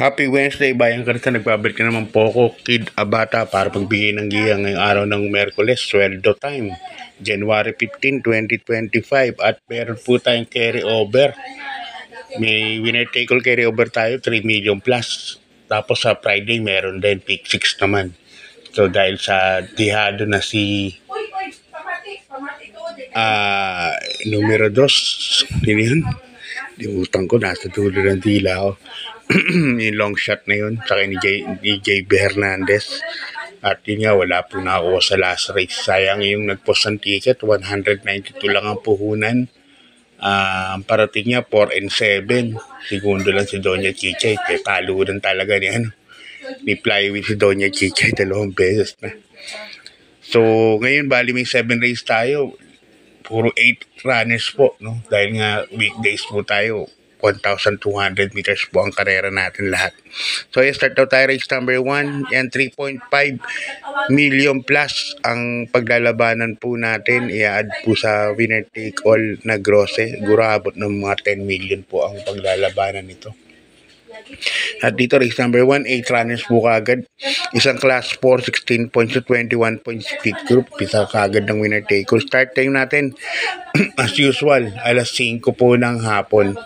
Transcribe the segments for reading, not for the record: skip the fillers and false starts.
Happy Wednesday, Bayang Karita. Nagbabalik na naman po ako, Kid Abata, para pagbigay ng giya ngayong araw ng Merkules, sweldo time, January 15, 2025. At meron po tayong carry over. May winner take all carry over tayo, 3 million plus. Tapos sa Friday, meron din, pick 6 naman. So dahil sa dihado na si numero 2, yun yun. Limutan ko, nasa dulo ng dila ko. Yung long shot na yun, saka ni JB Hernandez. At yun nga, wala po nakakuha sa last race. Sayang yung nagpost ng ticket, 192 lang ang puhunan. Ang parating niya, 4 and 7. Segundo lang si Doña Chichay. Talo rin talaga ni Flywheel si Doña Chichay 2 beses na. So, ngayon, bali may 7 race tayo. Puro 8 runners po, no? Dahil nga weekdays po tayo, 1,200 meters po ang karera natin lahat. So, start daw tayo race number 1. Yan, 3.5 million plus ang paglalabanan po natin. I-add po sa winner take all na gross. Siguro abot ng mga 10 million po ang paglalabanan nito. At dito, race number 1, 8 runners po kagad. Isang class 4, 16 points to 21 points split group. Isa kagad ng winner take all. Start time natin, as usual, alas 5 po ng hapon.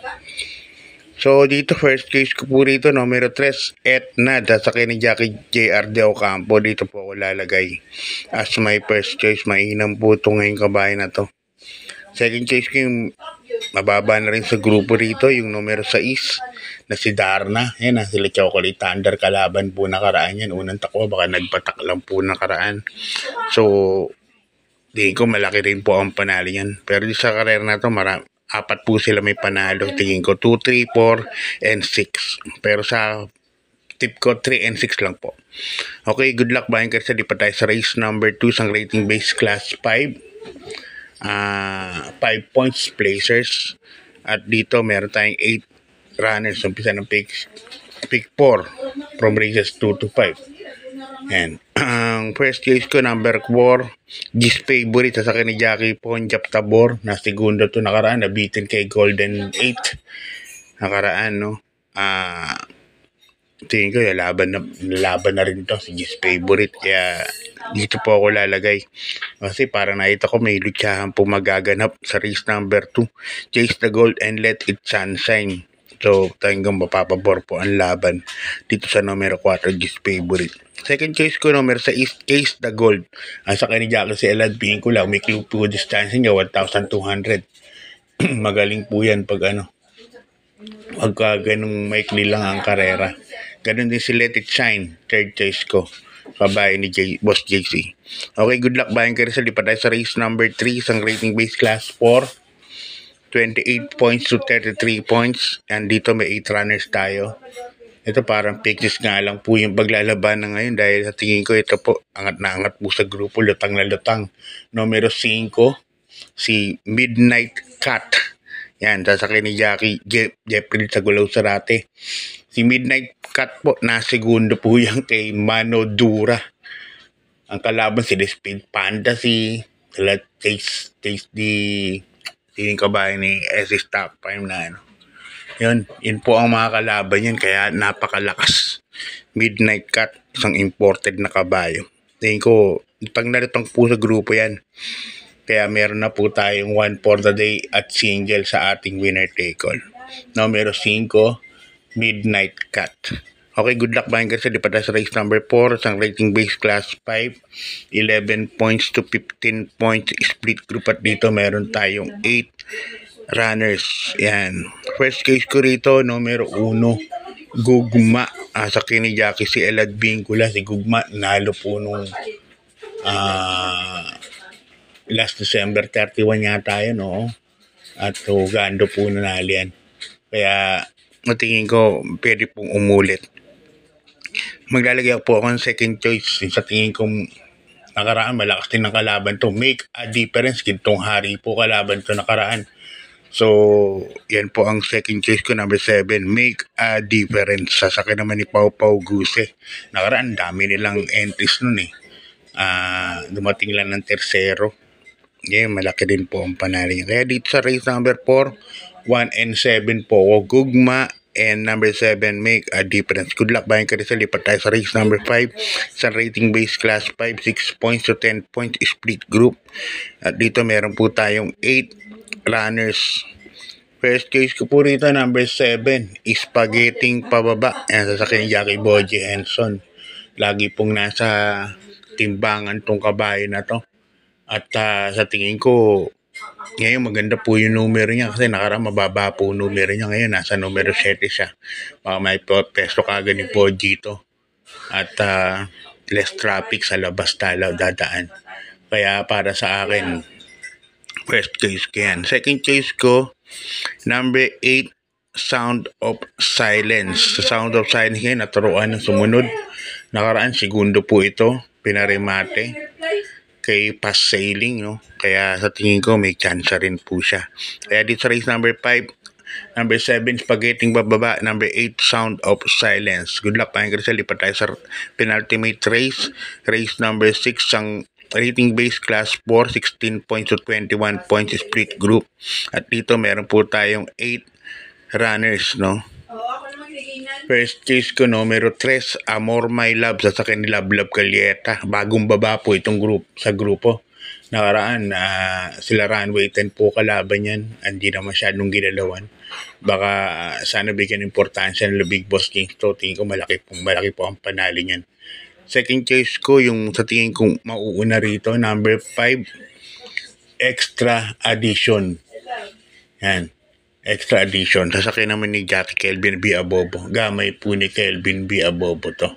So, dito, first case ko po rito, numero 3, Etna, sasakyan ni Jackie J.R. de Ocampo. Dito po ako lalagay as my first choice. Mainam po ito ngayong kabayan na to. Second choice ko yung mababa na rin sa grupo rito, yung numero 6, na si Darna. Yan na, sila Chocolate Thunder, kalaban po nakaraan yan. Unang takbo, baka nagpatak lang po nakaraan. So, di ko malaki rin po ang panalo yan. Pero sa karera na to, apat po sila may panalo. Tingin ko 2, 3, 4, and 6. Pero sa tip ko 3 and 6 lang po. Okay, good luck Bayang Karita. Di pa tayo sa race number 2, sang rating base class 5. 5 points placers. At dito meron tayong 8 runners. Umpisa ng pick 4 from races 2 to 5. And ang first case ko, number 4, G's Favorite, sasakyan ni Jackie Ponjap Tabor. Na segundo to nakaraan, nabitin kay Golden 8 nakaraan, no? Tingin ko, laban na rin to si G's Favorite. Kaya dito po ako lalagay. Kasi parang nakita ko may lutsahan po magaganap sa race number 2. Chase the gold and let it sunshine. So, talagang mapapabor po ang laban dito sa numero 4, G's Favorite. Second choice ko, numero 6, Case the Gold. Ang sa kanila kasi Elad Vincula, may clue po distancing niya, 1,200. Magaling po yan pag pagka ganung maikli lang ang karera. Ganun din si Let It Shine, third choice ko. Kabayan ni Boss JC. Okay, good luck Bayang Karita. Lipat tayo sa race number 3, isang rating base class 4. 28 points to 33 points. And dito may 8 runners tayo. Ito parang pictures nga lang po yung paglalaban na ngayon dahil sa tingin ko ito po angat na angat po sa grupo, lutang na lutang. Numero 5, si Midnight Cat. Yan, sasakyan ni Jeffrey sa Gulaw Sarate. Si Midnight Cat po, segundo po yan kay Mano Dura. Ang kalaban sila Speed Fantasy, sila Taste yung kabayan ni SS Top 5 na Yun po ang mga kalaban yan, kaya napakalakas. Midnight Cat, isang imported na kabayo. Tingin ko, pag nalitang po sa grupo yan. Kaya meron na po tayong 1 for the day at single sa ating winner take all. Numero 5, Midnight Cat. Okay, good luck Bayang Karita. Lipat tayo sa race number 4, isang rating base class 5. 11 points to 15 points split group. At dito meron tayong 8 runners. Yan. First case ko rito, numero 1, Gugma. Sa ni Jackie si Elad Vincula. Si Gugma, nalo po nung last December 31 yata yun, no? At Hugando po nanalo yan. Kaya, matingin ko, pwede pong umulit. Maglalagay po ako ng second choice. Sa tingin ko, nakaraan, malakas din ng kalaban to. Make a difference. Gintong hari po kalaban to nakaraan. So, yan po ang second choice ko, number 7, Make a Difference. Sasakyan naman ni Pau Guse. Nakaraan, dami nilang entries nun dumating lang ng tersero. Yan, malaki din po ang panalo niya. Kaya dito sa race number 4, 1 and 7 po, Gugma and number 7 make a difference. Good luck, Bayan Carisel. Lipat tayo sa race number 5. Sa rating base class 5, 6 points to 10 points split group. At dito meron po tayong 8 runners. First case ko po rito, number 7, spaghetting pababa. Ayan, sasakyan ni Jackie Boji Henson. Lagi pong nasa timbangan tong kabayo na to. At sa tingin ko, ngayon maganda po yung numero niya kasi nakaraan mababa po yung numero niya. Ngayon nasa numero 7 siya. Baka may pesto kagad ni Boji to. At less traffic sa labas dadaan. Kaya para sa akin, first case ko yan. Second case ko, number 8, Sound of Silence. Sa Sound of Silence ngayon, naturuan ng sumunod. Nakaraan, segundo po ito. Pinaremate kay pass sailing, no? Kaya sa tingin ko, may chance rin po siya. Kaya dito sa race number 5, number 7, spaghetting bababa. Number 8, Sound of Silence. Good luck, Bayan Carisel. Lipat tayo sa penultimate race. Race number 6, ang rating base class 4, 16 points to 21 points split group. At dito meron po tayong 8 runners, no? First case ko, numero 3, Amor My Love, sasakyan ni Love Calieta. Bagong baba po itong sa grupo. Nakaraan, sila Runway 10 po kalaban yan. Hindi na masyadong ginalawan. Baka sana bigyan importansya ng Big Boss Kings to. Tingin ko malaki po ang panalo niyan. Second case ko, yung sa tingin kong mauuna rito, number 5, Extra Addition. Yan. Extra Addition. Sasakyan naman ni Jackie Kelvin B. Abobo. Gamay po ni Kelvin B. Abobo to.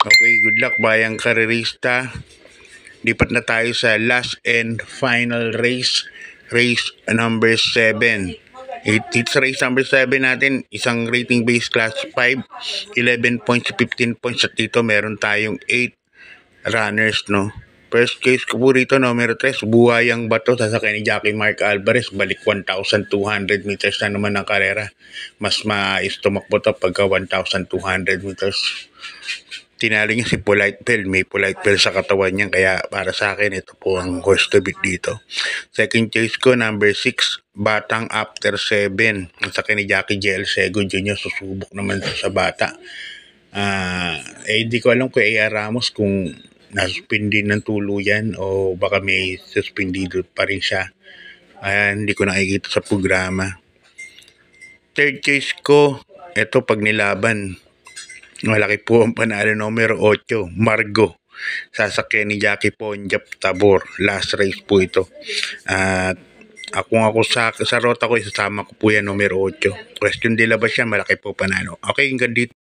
Okay, good luck, Bayang Karerista. Lipat na tayo sa last and final race. Race number 7. It's race number 7 natin. Isang rating base class 5. 11 points to 15 points. At dito meron tayong 8 runners, no? First case ko po rito, numero 3, Buhayang Bato, sasakyan ni Jackie Mark Alvarez. Balik 1,200 meters na naman ang karera. Mas tumakbo to pagka 1,200 meters. Tinalo niya si Polite Bell. May Polite Bell sa katawan niya. Kaya para sa akin, ito po ang horse to beat dito. Second case ko, number 6, Batang After 7. Sasakyan ni Jackie JL Sego Jr. Susubok naman sa bata. Hindi ko alam kung A.R. Ramos kung nasuspindi ng tuluyan o baka may suspendido pa rin siya. Hindi ko nakikita sa programa. Third case ko, ito pag nilaban, malaki po ang panalo, numero 8, Margo. Sasakyan ni Jackie Ponjap Tabor. Last race po ito. At ako sa rota ko, isasama ko po yan, numero 8. Question de la ba siya, malaki po panalo. Okay, hanggang dito.